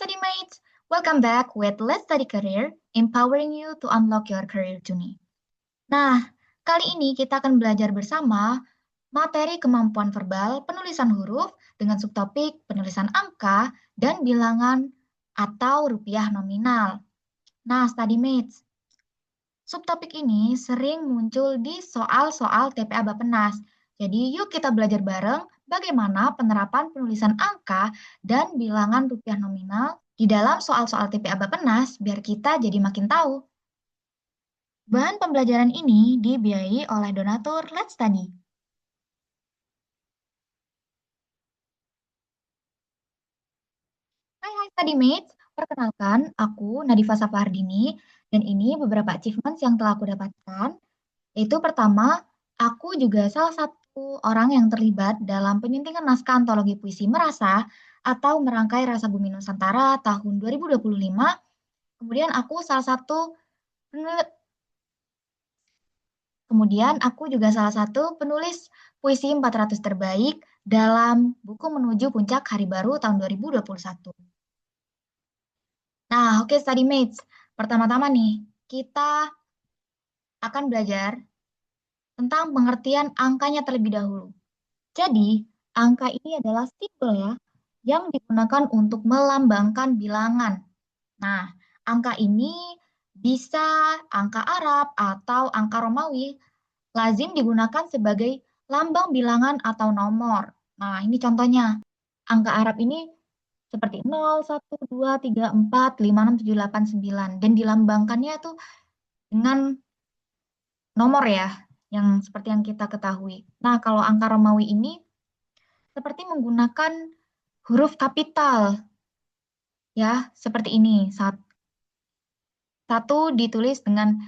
study mates, welcome back with Let's Study Career, empowering you to unlock your career journey. Nah, kali ini kita akan belajar bersama materi kemampuan verbal, penulisan huruf dengan subtopik penulisan angka dan bilangan atau rupiah nominal. Nah, study mates, subtopik ini sering muncul di soal-soal TPA Bappenas. Jadi yuk kita belajar bareng bagaimana penerapan penulisan angka dan bilangan rupiah nominal di dalam soal-soal TPA Bappenas biar kita jadi makin tahu. Bahan pembelajaran ini dibiayai oleh donatur Let's Study. Hai study mates, perkenalkan aku Nadifa Sapardini dan ini beberapa achievements yang telah aku dapatkan. Yaitu pertama, aku juga salah satu orang yang terlibat dalam penyuntingan naskah antologi puisi Merasa atau Merangkai Rasa Bumi Nusantara tahun 2025. Kemudian aku juga salah satu penulis puisi 400 terbaik dalam buku Menuju Puncak Hari Baru tahun 2021. Nah, oke study mates. Pertama-tama nih, kita akan belajar tentang pengertian angkanya terlebih dahulu. Jadi, angka ini adalah simbol ya, yang digunakan untuk melambangkan bilangan. Nah, angka ini bisa angka Arab atau angka Romawi, lazim digunakan sebagai lambang bilangan atau nomor. Nah, ini contohnya. Angka Arab ini seperti 0, 1, 2, 3, 4, 5, 6, 7, 8, 9. Dan dilambangkannya tuh dengan nomor ya, yang seperti yang kita ketahui. Nah, kalau angka Romawi ini seperti menggunakan huruf kapital, ya, seperti ini. Satu ditulis dengan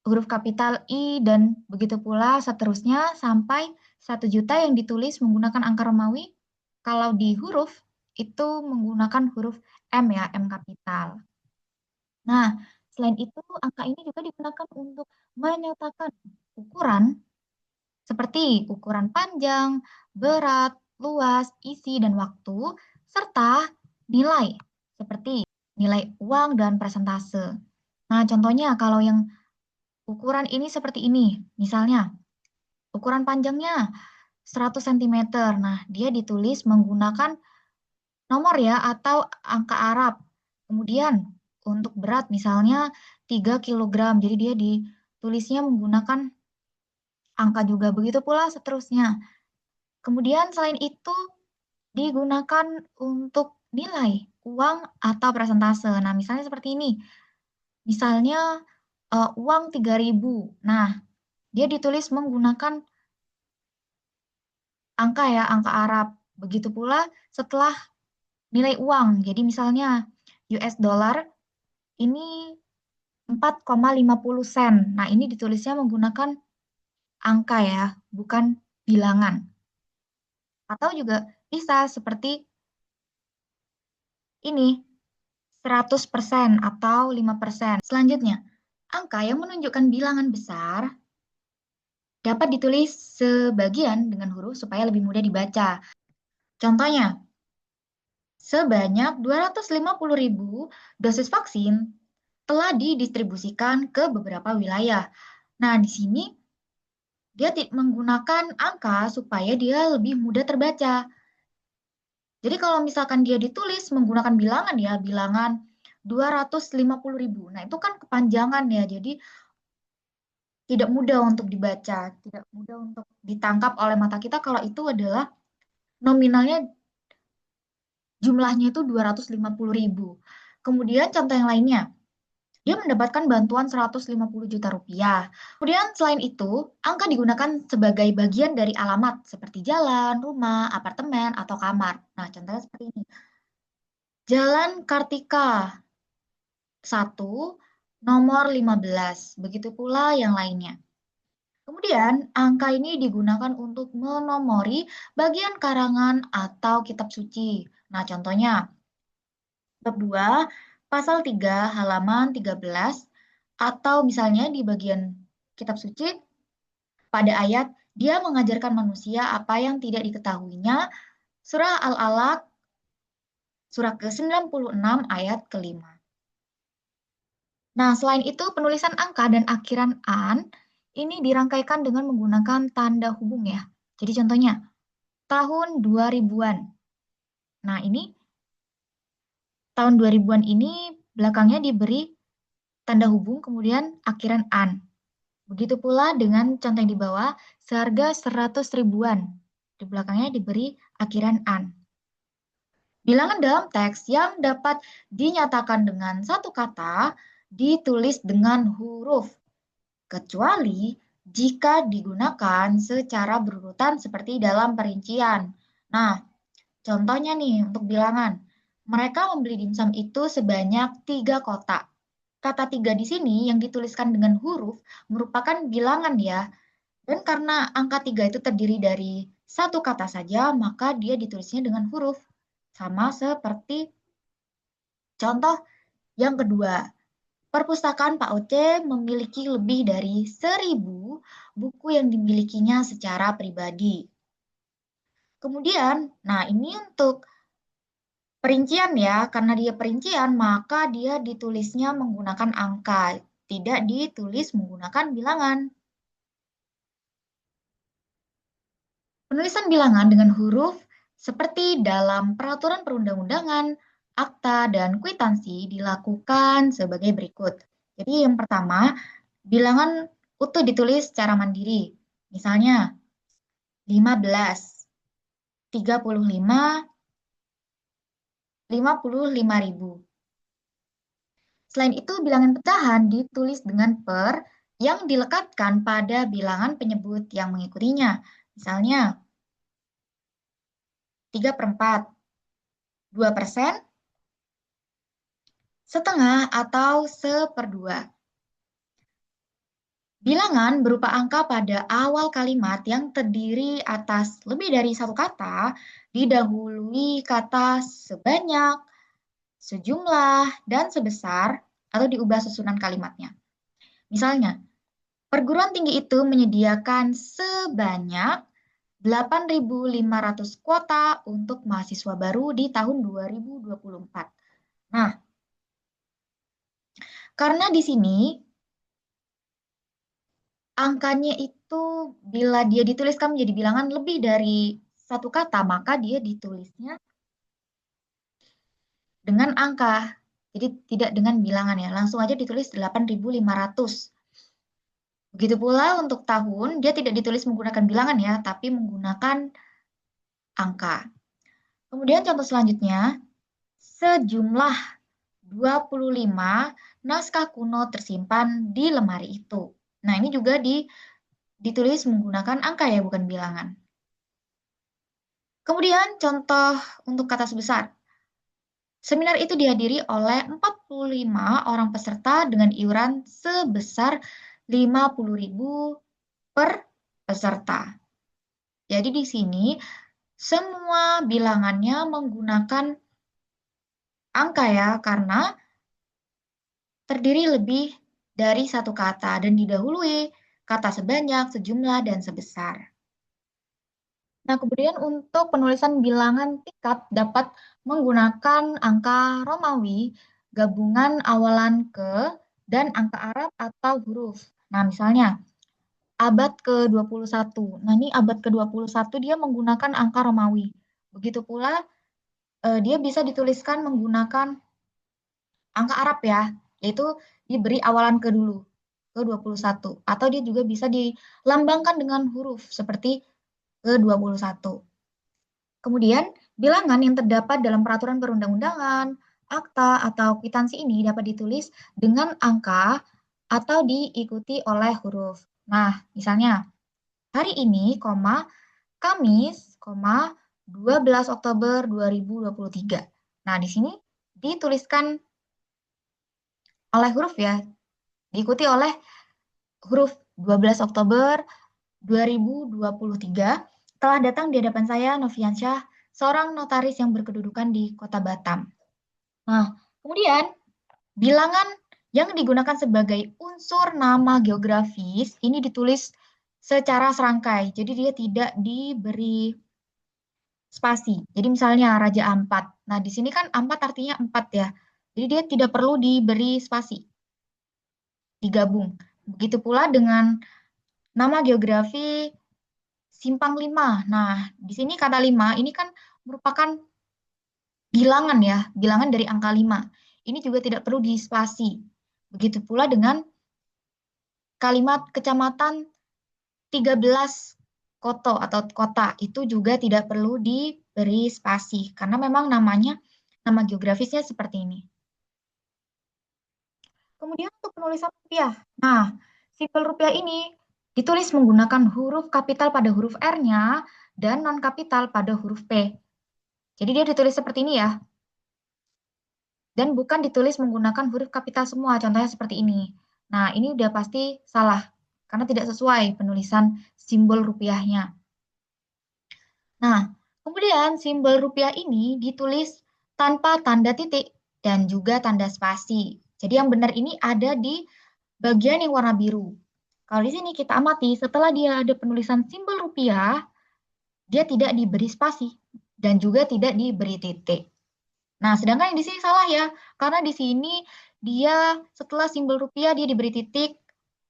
huruf kapital I dan begitu pula seterusnya sampai 1 juta yang ditulis menggunakan angka Romawi. Kalau di huruf, itu menggunakan huruf M ya, M kapital. Nah, selain itu, angka ini juga digunakan untuk menyatakan ukuran seperti ukuran panjang, berat, luas, isi, dan waktu, serta nilai seperti nilai uang dan persentase. Nah, contohnya kalau yang ukuran ini seperti ini, misalnya ukuran panjangnya 100 cm. Nah, dia ditulis menggunakan nomor ya atau angka Arab. Kemudian untuk berat misalnya 3 kg, jadi dia ditulisnya menggunakan angka juga. Begitu pula seterusnya. Kemudian selain itu digunakan untuk nilai uang atau persentase. Nah, misalnya seperti ini. Misalnya uang 3.000. Nah, dia ditulis menggunakan angka ya, angka Arab. Begitu pula setelah nilai uang. Jadi misalnya US dollar ini 4,50 sen. Nah, ini ditulisnya menggunakan angka ya, bukan bilangan. Atau juga bisa seperti ini, 100% atau 5%. Selanjutnya, angka yang menunjukkan bilangan besar dapat ditulis sebagian dengan huruf supaya lebih mudah dibaca. Contohnya, sebanyak 250.000 dosis vaksin telah didistribusikan ke beberapa wilayah. Nah, di sini dia menggunakan angka supaya dia lebih mudah terbaca. Jadi kalau misalkan dia ditulis menggunakan bilangan ya, bilangan 250.000. Nah, itu kan kepanjangan ya. Jadi tidak mudah untuk dibaca, tidak mudah untuk ditangkap oleh mata kita kalau itu adalah nominalnya jumlahnya itu 250.000. Kemudian contoh yang lainnya, dia mendapatkan bantuan 150 juta rupiah. Kemudian selain itu, angka digunakan sebagai bagian dari alamat seperti jalan, rumah, apartemen, atau kamar. Nah, contohnya seperti ini. Jalan Kartika 1, nomor 15. Begitu pula yang lainnya. Kemudian, angka ini digunakan untuk menomori bagian karangan atau kitab suci. Nah, contohnya, bab 2, pasal 3, halaman 13, atau misalnya di bagian kitab suci, pada ayat, dia mengajarkan manusia apa yang tidak diketahuinya, surah Al-Alaq Surat ke-96 ayat ke-5. Nah, selain itu penulisan angka dan akhiran an ini dirangkaikan dengan menggunakan tanda hubung ya. Jadi contohnya tahun 2000-an. Nah, ini tahun 2000-an ini belakangnya diberi tanda hubung kemudian akhiran an. Begitu pula dengan contoh yang di bawah, seharga 100 ribuan. Di belakangnya diberi akhiran an. Bilangan dalam teks yang dapat dinyatakan dengan satu kata ditulis dengan huruf, kecuali jika digunakan secara berurutan seperti dalam perincian. Nah, contohnya nih untuk bilangan. Mereka membeli dimsum itu sebanyak 3 kotak. Kata 3 di sini yang dituliskan dengan huruf merupakan bilangan ya. Dan karena angka 3 itu terdiri dari satu kata saja, maka dia ditulisnya dengan huruf. Sama seperti contoh yang kedua. Perpustakaan Pak Oce memiliki lebih dari 1.000 buku yang dimilikinya secara pribadi. Kemudian, nah ini untuk perincian ya, karena dia perincian, maka dia ditulisnya menggunakan angka, tidak ditulis menggunakan bilangan. Penulisan bilangan dengan huruf seperti dalam peraturan perundang-undangan, akta, dan kwitansi dilakukan sebagai berikut. Jadi yang pertama, bilangan utuh ditulis secara mandiri. Misalnya 15, 35, 55.000. Selain itu, bilangan pecahan ditulis dengan per yang dilekatkan pada bilangan penyebut yang mengikutinya. Misalnya 3/4, 2%, setengah, atau 1/2. Bilangan berupa angka pada awal kalimat yang terdiri atas lebih dari satu kata didahului kata sebanyak, sejumlah, dan sebesar, atau diubah susunan kalimatnya. Misalnya, perguruan tinggi itu menyediakan sebanyak 8.500 kuota untuk mahasiswa baru di tahun 2024. Nah, karena di sini angkanya itu bila dia dituliskan menjadi bilangan lebih dari satu kata, maka dia ditulisnya dengan angka. Jadi tidak dengan bilangan ya, langsung aja ditulis 8.500. Begitu pula untuk tahun, dia tidak ditulis menggunakan bilangan ya, tapi menggunakan angka. Kemudian contoh selanjutnya, sejumlah 25 naskah kuno tersimpan di lemari itu. Nah, ini juga ditulis menggunakan angka ya, bukan bilangan. Kemudian contoh untuk kata sebesar. Seminar itu dihadiri oleh 45 orang peserta dengan iuran sebesar 50.000 per peserta. Jadi di sini semua bilangannya menggunakan angka ya, karena terdiri lebih dari satu kata dan didahului kata sebanyak, sejumlah, dan sebesar. Nah, kemudian untuk penulisan bilangan tingkat dapat menggunakan angka Romawi, gabungan awalan ke, dan angka Arab atau huruf. Nah, misalnya abad ke-21. Nah, ini abad ke-21 dia menggunakan angka Romawi. Begitu pula dia bisa dituliskan menggunakan angka Arab ya, yaitu diberi awalan ke dulu, ke-21. Atau dia juga bisa dilambangkan dengan huruf seperti ke-21. Kemudian, bilangan yang terdapat dalam peraturan perundang-undangan, akta, atau kwitansi ini dapat ditulis dengan angka atau diikuti oleh huruf. Nah, misalnya, hari ini, Kamis, 12 Oktober 2023. Nah, di sini dituliskan oleh huruf ya, diikuti oleh huruf 12 Oktober 2023. Telah datang di hadapan saya Noviansyah, seorang notaris yang berkedudukan di Kota Batam. Nah, kemudian bilangan yang digunakan sebagai unsur nama geografis ini ditulis secara serangkai. Jadi dia tidak diberi spasi. Jadi misalnya Raja Ampat. Nah, di sini kan A4 artinya 4 ya. Jadi dia tidak perlu diberi spasi, digabung. Begitu pula dengan nama geografi Simpang 5. Nah, di sini kata 5 ini kan merupakan bilangan ya, bilangan dari angka 5. Ini juga tidak perlu dispasi. Begitu pula dengan kalimat kecamatan 13 koto atau kota itu juga tidak perlu diberi spasi karena memang namanya nama geografisnya seperti ini. Kemudian untuk penulisan rupiah. Nah, simbol rupiah ini ditulis menggunakan huruf kapital pada huruf R-nya dan non kapital pada huruf P. Jadi dia ditulis seperti ini ya. Dan bukan ditulis menggunakan huruf kapital semua, contohnya seperti ini. Nah, ini udah pasti salah karena tidak sesuai penulisan simbol rupiahnya. Nah, kemudian simbol rupiah ini ditulis tanpa tanda titik dan juga tanda spasi. Jadi yang benar ini ada di bagian yang warna biru. Kalau di sini kita amati, setelah dia ada penulisan simbol rupiah, dia tidak diberi spasi dan juga tidak diberi titik. Nah, sedangkan yang di sini salah ya, karena di sini dia setelah simbol rupiah dia diberi titik,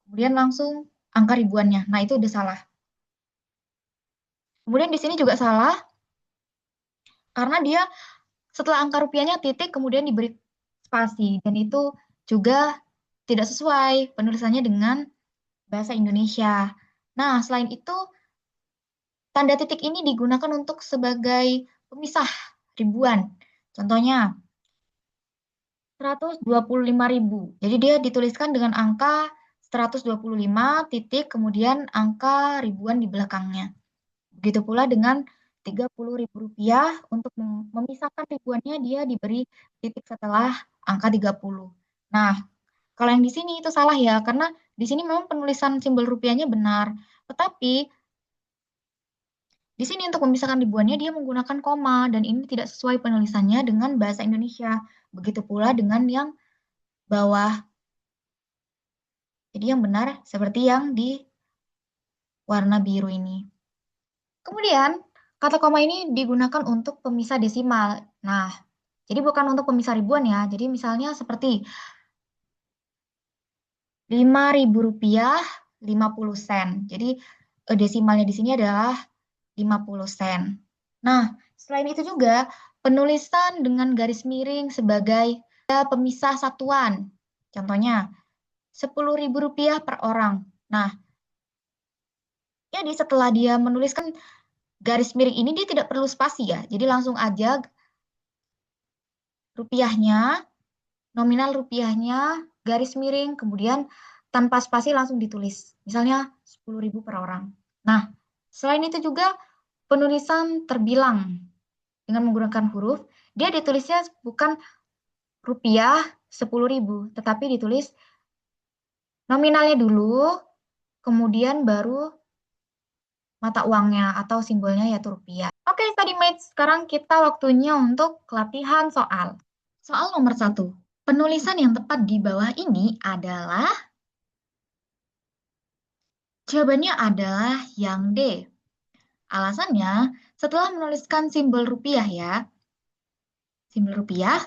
kemudian langsung angka ribuannya. Nah, itu udah salah. Kemudian di sini juga salah, karena dia setelah angka rupiahnya titik, kemudian diberi spasi. Dan itu juga tidak sesuai penulisannya dengan bahasa Indonesia. Nah, selain itu, tanda titik ini digunakan untuk sebagai pemisah ribuan. Contohnya, 125.000. Jadi dia dituliskan dengan angka 125 titik, kemudian angka ribuan di belakangnya. Begitu pula dengan 30.000 rupiah, untuk memisahkan ribuannya dia diberi titik setelah angka 30. Nah, kalau yang di sini itu salah ya, karena di sini memang penulisan simbol rupiahnya benar. Tetapi di sini untuk memisahkan ribuannya dia menggunakan koma, dan ini tidak sesuai penulisannya dengan bahasa Indonesia. Begitu pula dengan yang bawah. Jadi yang benar seperti yang di warna biru ini. Kemudian, kata koma ini digunakan untuk pemisah desimal. Nah, jadi bukan untuk pemisah ribuan ya. Jadi misalnya seperti 5.000 rupiah 50 sen. Jadi desimalnya di sini adalah 50 sen. Nah, selain itu juga penulisan dengan garis miring sebagai pemisah satuan. Contohnya, 10.000 rupiah per orang. Nah, jadi setelah dia menuliskan garis miring ini, dia tidak perlu spasi ya. Jadi langsung aja rupiahnya, nominal rupiahnya, garis miring, kemudian tanpa spasi langsung ditulis. Misalnya 10.000 per orang. Nah, selain itu juga penulisan terbilang dengan menggunakan huruf, dia ditulisnya bukan rupiah 10.000, tetapi ditulis nominalnya dulu, kemudian baru mata uangnya atau simbolnya yaitu rupiah. Oke, study mates, sekarang kita waktunya untuk latihan soal. Soal nomor 1. Penulisan yang tepat di bawah ini adalah, jawabannya adalah yang D. Alasannya, setelah menuliskan simbol rupiah ya, simbol rupiah,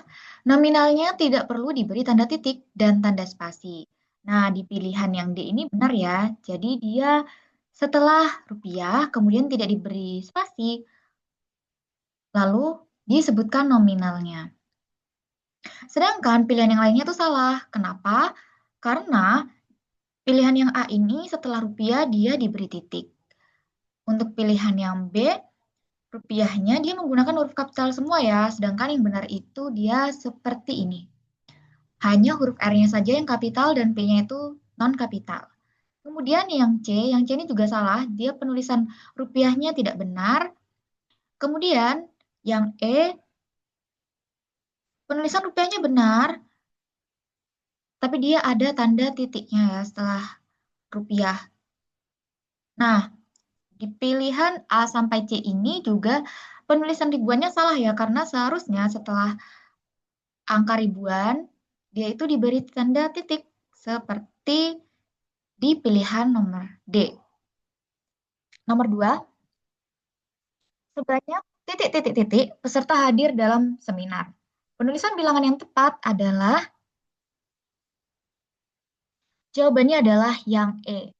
nominalnya tidak perlu diberi tanda titik dan tanda spasi. Nah, di pilihan yang D ini benar ya. Jadi dia setelah rupiah, kemudian tidak diberi spasi, lalu disebutkan nominalnya. Sedangkan pilihan yang lainnya itu salah. Kenapa? Karena pilihan yang A ini setelah rupiah dia diberi titik. Untuk pilihan yang B, rupiahnya dia menggunakan huruf kapital semua ya, sedangkan yang benar itu dia seperti ini. Hanya huruf R-nya saja yang kapital dan P-nya itu non-kapital. Kemudian yang C ini juga salah, dia penulisan rupiahnya tidak benar. Kemudian yang E, penulisan rupiahnya benar, tapi dia ada tanda titiknya ya setelah rupiah. Nah, di pilihan A sampai C ini juga penulisan ribuannya salah ya, karena seharusnya setelah angka ribuan, dia itu diberi tanda titik seperti di pilihan nomor D. Nomor 2, sebanyak titik peserta hadir dalam seminar. Penulisan bilangan yang tepat adalah jawabannya adalah yang E.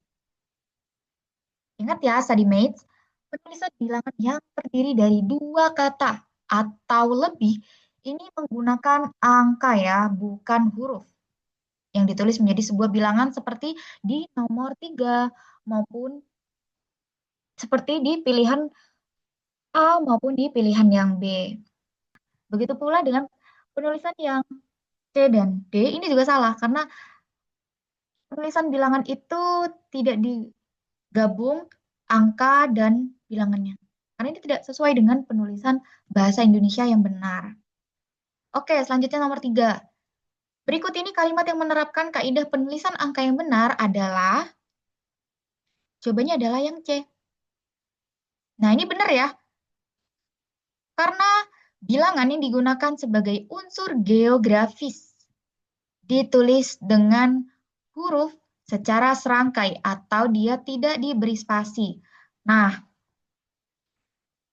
Ingat ya, study mates, penulisan bilangan yang terdiri dari dua kata atau lebih ini menggunakan angka ya, bukan huruf. Yang ditulis menjadi sebuah bilangan seperti di nomor 3 maupun seperti di pilihan A maupun di pilihan yang B. Begitu pula dengan penulisan yang C dan D ini juga salah karena penulisan bilangan itu tidak digabung angka dan bilangannya. Karena ini tidak sesuai dengan penulisan bahasa Indonesia yang benar. Oke, selanjutnya nomor 3. Berikut ini kalimat yang menerapkan kaidah penulisan angka yang benar adalah, jawabannya adalah yang C. Nah, ini benar ya. Karena bilangan yang digunakan sebagai unsur geografis ditulis dengan huruf secara serangkai atau dia tidak diberi spasi. Nah,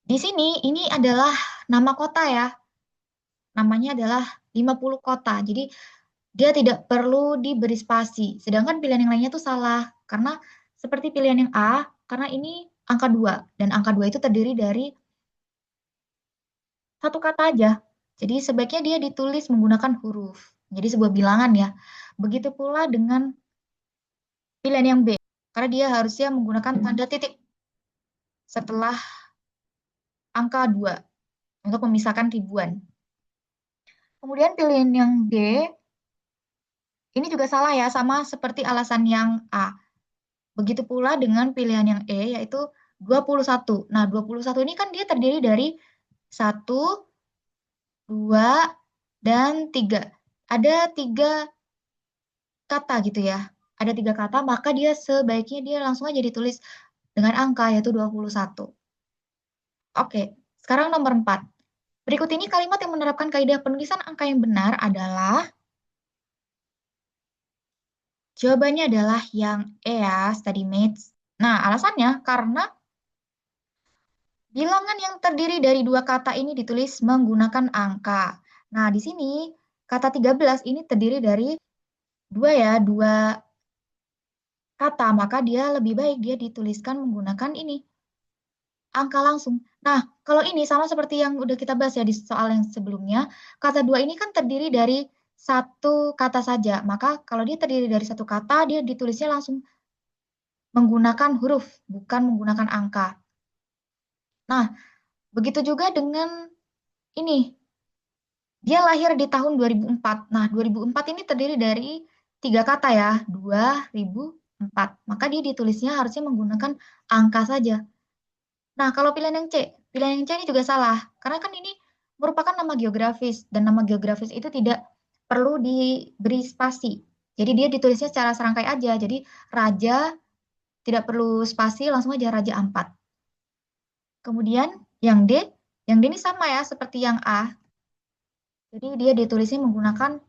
di sini ini adalah nama kota ya. Namanya adalah 50 kota. Jadi dia tidak perlu diberi spasi. Sedangkan pilihan yang lainnya itu salah. Karena seperti pilihan yang A, karena ini angka 2. Dan angka 2 itu terdiri dari satu kata aja. Jadi sebaiknya dia ditulis menggunakan huruf. Jadi sebuah bilangan ya. Begitu pula dengan pilihan yang B. Karena dia harusnya menggunakan tanda titik setelah angka 2 untuk memisahkan ribuan. Kemudian pilihan yang D, ini juga salah ya, sama seperti alasan yang A. Begitu pula dengan pilihan yang E, yaitu 21. Nah, 21 ini kan dia terdiri dari 1, 2, dan 3. Ada 3 kata gitu ya. Ada 3 kata, maka dia sebaiknya dia langsung aja ditulis dengan angka, yaitu 21. Oke, sekarang nomor 4. Berikut ini kalimat yang menerapkan kaidah penulisan angka yang benar adalah, jawabannya adalah yang E ya, study mates. Nah, alasannya karena bilangan yang terdiri dari dua kata ini ditulis menggunakan angka. Nah, di sini kata 13 ini terdiri dari dua ya, dua kata, maka dia lebih baik dia dituliskan menggunakan ini, angka langsung. Nah, kalau ini sama seperti yang udah kita bahas ya di soal yang sebelumnya, kata dua ini kan terdiri dari satu kata saja, maka kalau dia terdiri dari satu kata, dia ditulisnya langsung menggunakan huruf, bukan menggunakan angka. Nah, begitu juga dengan ini. Dia lahir di tahun 2004. Nah, 2004 ini terdiri dari tiga kata ya, 2004. Maka dia ditulisnya harusnya menggunakan angka saja. Nah, kalau pilihan yang C ini juga salah. Karena kan ini merupakan nama geografis. Dan nama geografis itu tidak perlu diberi spasi. Jadi dia ditulisnya secara serangkai aja. Jadi Raja tidak perlu spasi, langsung aja Raja Ampat. Kemudian yang D ini sama ya, seperti yang A. Jadi dia ditulisnya menggunakan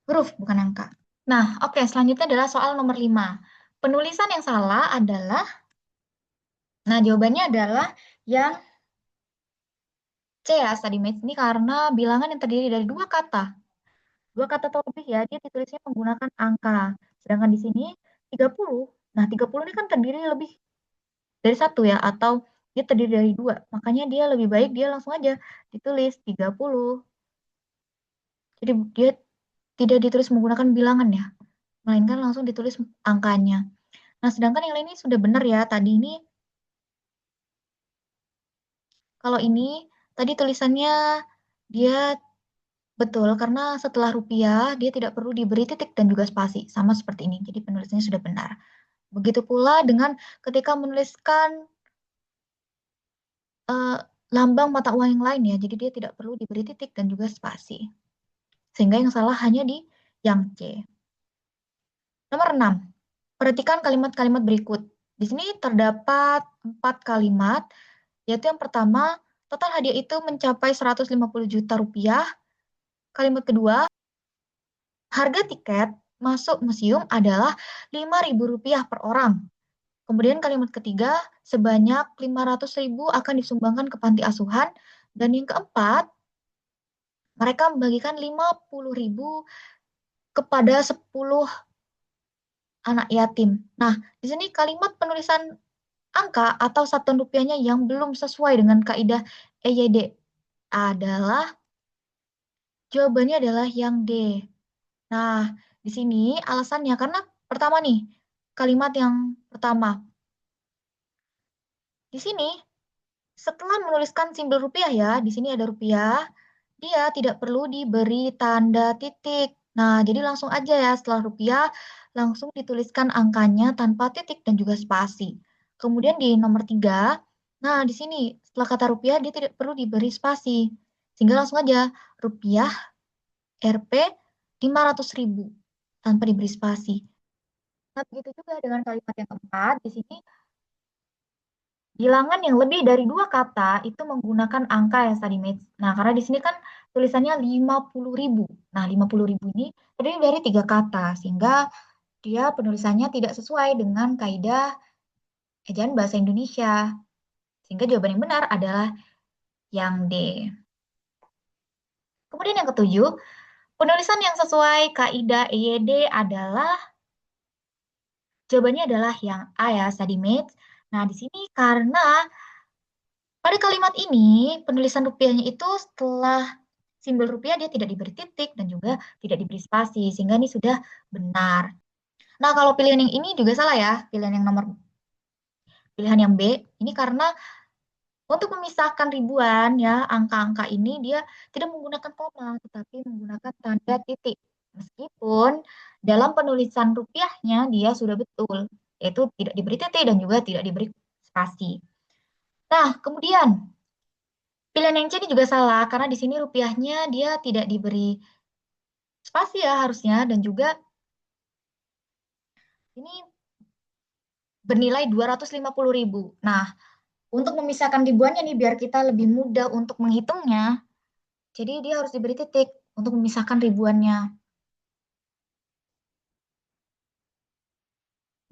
huruf, bukan angka. Nah, oke, selanjutnya adalah soal nomor 5. Penulisan yang salah adalah, nah jawabannya adalah yang C ya, study mates ini karena bilangan yang terdiri dari dua kata. Dua kata atau lebih ya, dia ditulisnya menggunakan angka. Sedangkan di sini 30. Nah, 30 ini kan terdiri lebih dari satu ya, atau dia terdiri dari dua. Makanya dia lebih baik dia langsung aja ditulis 30. Jadi dia tidak ditulis menggunakan bilangan ya, melainkan langsung ditulis angkanya. Nah, sedangkan yang lain ini sudah benar ya. Tadi ini, kalau ini, tadi tulisannya dia betul, karena setelah rupiah, dia tidak perlu diberi titik dan juga spasi. Sama seperti ini, jadi penulisannya sudah benar. Begitu pula dengan ketika menuliskan eh, lambang mata uang yang lain ya, jadi dia tidak perlu diberi titik dan juga spasi. Sehingga yang salah hanya di yang C. Nomor 6. Perhatikan kalimat-kalimat berikut. Di sini terdapat 4 kalimat, yaitu yang pertama, total hadiah itu mencapai 150 juta rupiah. Kalimat kedua, harga tiket masuk museum adalah Rp5.000 per orang. Kemudian kalimat ketiga, sebanyak 500.000 akan disumbangkan ke panti asuhan. Dan yang keempat, mereka membagikan 50.000 kepada 10 anak yatim. Nah, di sini kalimat penulisan angka atau satuan rupiahnya yang belum sesuai dengan kaidah EYD adalah, jawabannya adalah yang D. Nah, di sini alasannya karena pertama nih, kalimat yang pertama. Di sini setelah menuliskan simbol rupiah ya, di sini ada rupiah, dia tidak perlu diberi tanda titik. Nah, jadi langsung aja ya setelah rupiah langsung dituliskan angkanya tanpa titik dan juga spasi. Kemudian di nomor 3, nah di sini setelah kata rupiah dia tidak perlu diberi spasi. Sehingga langsung aja rupiah Rp 500.000 tanpa diberi spasi. Nah, begitu juga dengan kalimat yang keempat, di sini bilangan yang lebih dari 2 kata itu menggunakan angka ya study mates. Nah, karena di sini kan tulisannya 50.000. Nah, 50.000 ini terdiri dari 3 kata, sehingga dia penulisannya tidak sesuai dengan kaidah ejaan bahasa Indonesia. Sehingga jawaban yang benar adalah yang D. Kemudian yang ketujuh, penulisan yang sesuai kaidah EYD adalah, jawabannya adalah yang A ya, study mates. Nah, di sini karena pada kalimat ini penulisan rupiahnya itu setelah simbol rupiah dia tidak diberi titik dan juga tidak diberi spasi, sehingga ini sudah benar. Nah, kalau pilihan yang ini juga salah ya, pilihan yang B, ini karena untuk memisahkan ribuan ya, angka-angka ini dia tidak menggunakan koma, tetapi menggunakan tanda titik. Meskipun dalam penulisan rupiahnya dia sudah betul, yaitu tidak diberi titik dan juga tidak diberi spasi. Nah, kemudian pilihan yang C ini juga salah, karena di sini rupiahnya dia tidak diberi spasi ya harusnya, dan juga ini bernilai 250.000. Nah, untuk memisahkan ribuannya nih biar kita lebih mudah untuk menghitungnya, jadi dia harus diberi titik untuk memisahkan ribuannya.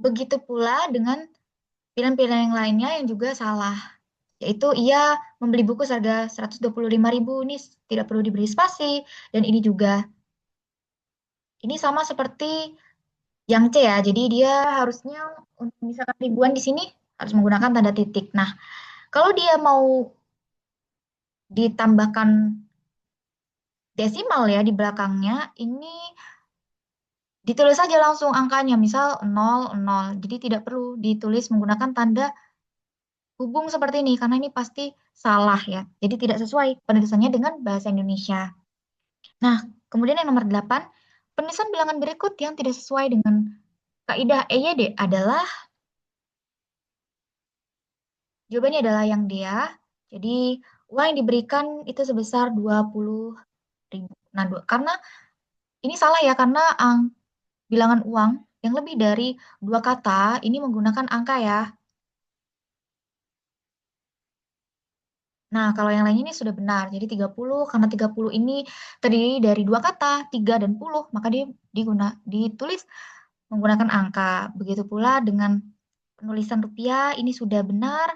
Begitu pula dengan pilihan-pilihan yang lainnya yang juga salah, yaitu ia membeli buku seharga 125.000, ini tidak perlu diberi spasi, dan ini juga, ini sama seperti yang C ya, jadi dia harusnya untuk memisahkan ribuan di sini harus menggunakan tanda titik. Nah, kalau dia mau ditambahkan desimal ya di belakangnya, ini ditulis saja langsung angkanya, misal 0, 0. Jadi tidak perlu ditulis menggunakan tanda hubung seperti ini, karena ini pasti salah ya. Jadi tidak sesuai penulisannya dengan bahasa Indonesia. Nah, kemudian yang nomor 8, penulisan bilangan berikut yang tidak sesuai dengan kaidah EYD adalah, jawabannya adalah yang D ya. Jadi uang yang diberikan itu sebesar 20.000. Nah, karena ini salah ya, karena bilangan uang yang lebih dari 2 kata ini menggunakan angka ya. Nah, kalau yang lainnya ini sudah benar. Jadi 30, karena 30 ini terdiri dari 2 kata, 3 dan puluh, maka dia ditulis menggunakan angka. Begitu pula dengan penulisan rupiah, ini sudah benar.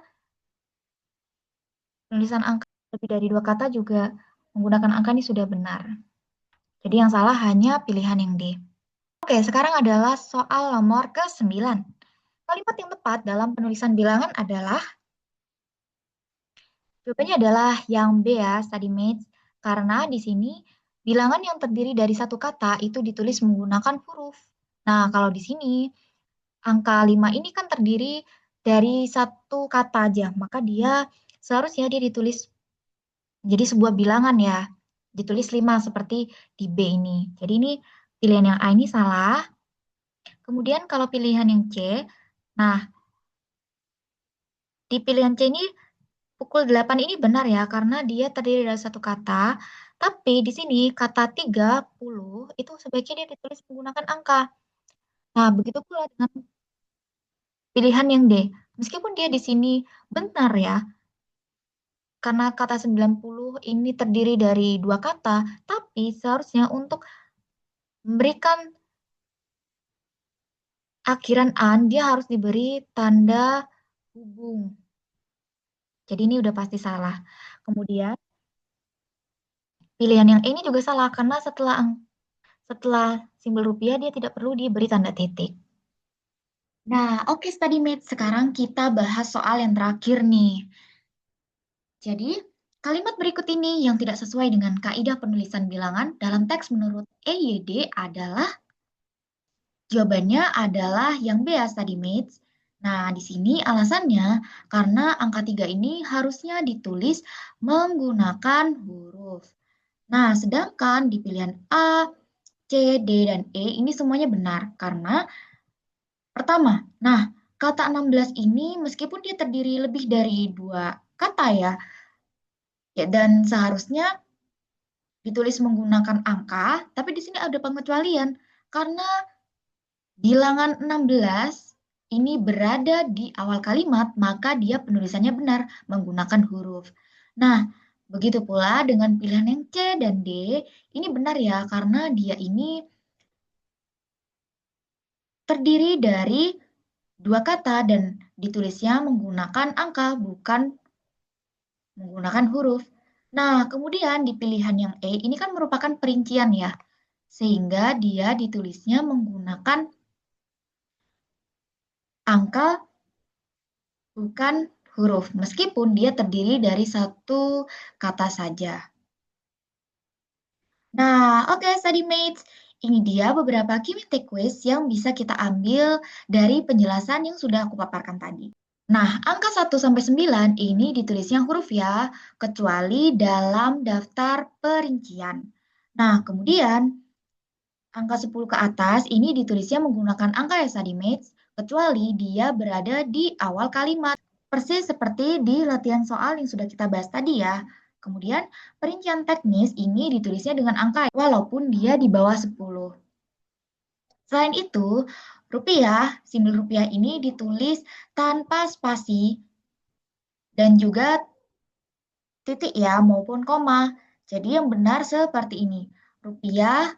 Penulisan angka lebih dari 2 kata juga menggunakan angka, ini sudah benar. Jadi yang salah hanya pilihan yang D. Oke, sekarang adalah soal nomor ke-9. Kalimat yang tepat dalam penulisan bilangan adalah, jawabannya adalah yang B ya, study mates. Karena di sini bilangan yang terdiri dari 1 kata itu ditulis menggunakan huruf. Nah, kalau di sini angka 5 ini kan terdiri dari 1 kata aja, maka dia seharusnya dia ditulis jadi sebuah bilangan ya. Ditulis 5 seperti di B ini. Jadi ini pilihan yang A ini salah. Kemudian kalau pilihan yang C, nah di pilihan C ini pukul 8 ini benar ya, karena dia terdiri dari 1 kata, tapi di sini kata 30 itu sebaiknya dia ditulis menggunakan angka. Nah, begitu pula dengan pilihan yang D. Meskipun dia di sini benar ya, karena kata 90 ini terdiri dari 2 kata, tapi seharusnya untuk memberikan akhiran an dia harus diberi tanda hubung. Jadi ini udah pasti salah. Kemudian pilihan yang E ini juga salah karena setelah simbol rupiah dia tidak perlu diberi tanda titik. Nah, oke study mate, sekarang kita bahas soal yang terakhir nih. Jadi, kalimat berikut ini yang tidak sesuai dengan kaidah penulisan bilangan dalam teks menurut EYD adalah jawabannya adalah yang B ya study mates. Nah, di sini alasannya karena angka 3 ini harusnya ditulis menggunakan huruf. Nah, sedangkan di pilihan A, C, D, dan E ini semuanya benar karena pertama, nah kata 16 ini meskipun dia terdiri lebih dari dua kata ya, dan seharusnya ditulis menggunakan angka, tapi di sini ada pengecualian karena bilangan 16 ini berada di awal kalimat, maka dia penulisannya benar menggunakan huruf. Nah, begitu pula dengan pilihan yang C dan D, ini benar ya karena dia ini terdiri dari dua kata dan ditulisnya menggunakan angka, bukan menggunakan huruf. Nah, kemudian di pilihan yang E ini kan merupakan perincian ya, sehingga dia ditulisnya menggunakan angka bukan huruf, meskipun dia terdiri dari satu kata saja. Nah, oke study mates, ini dia beberapa key takeaways yang bisa kita ambil dari penjelasan yang sudah aku paparkan tadi. Nah, angka 1 sampai 9 ini ditulisnya huruf ya, kecuali dalam daftar perincian. Nah, kemudian angka 10 ke atas ini ditulisnya menggunakan angka hexadecimates, kecuali dia berada di awal kalimat. Persis seperti di latihan soal yang sudah kita bahas tadi ya. Kemudian perincian teknis ini ditulisnya dengan angka walaupun dia di bawah 10. Selain itu, rupiah, simbol rupiah ini ditulis tanpa spasi dan juga titik ya maupun koma. Jadi yang benar seperti ini. Rupiah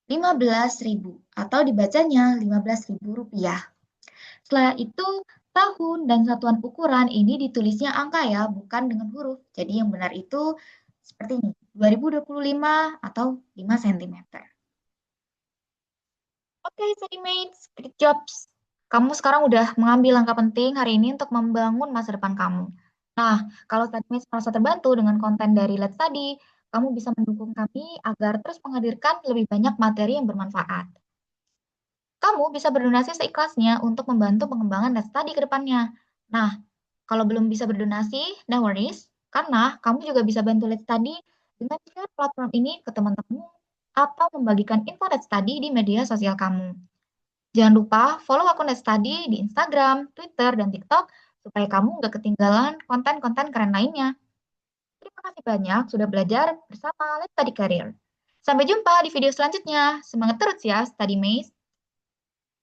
15.000 atau dibacanya 15.000 rupiah. Setelah itu, tahun dan satuan ukuran ini ditulisnya angka ya, bukan dengan huruf. Jadi yang benar itu seperti ini, 2025 atau 5 cm. Oke, studymates, good jobs. Kamu sekarang udah mengambil langkah penting hari ini untuk membangun masa depan kamu. Nah, kalau studymates merasa terbantu dengan konten dari Let's Study, kamu bisa mendukung kami agar terus menghadirkan lebih banyak materi yang bermanfaat. Kamu bisa berdonasi seikhlasnya untuk membantu pengembangan Let's Study ke depannya. Nah, kalau belum bisa berdonasi, no worries, karena kamu juga bisa bantu Let's Study dengan share platform ini ke teman-teman atau membagikan info Let's Study di media sosial kamu. Jangan lupa follow akun Let's Study di Instagram, Twitter, dan TikTok supaya kamu nggak ketinggalan konten-konten keren lainnya. Terima kasih banyak sudah belajar bersama Let's Study Career. Sampai jumpa di video selanjutnya. Semangat terus ya, Study Maze!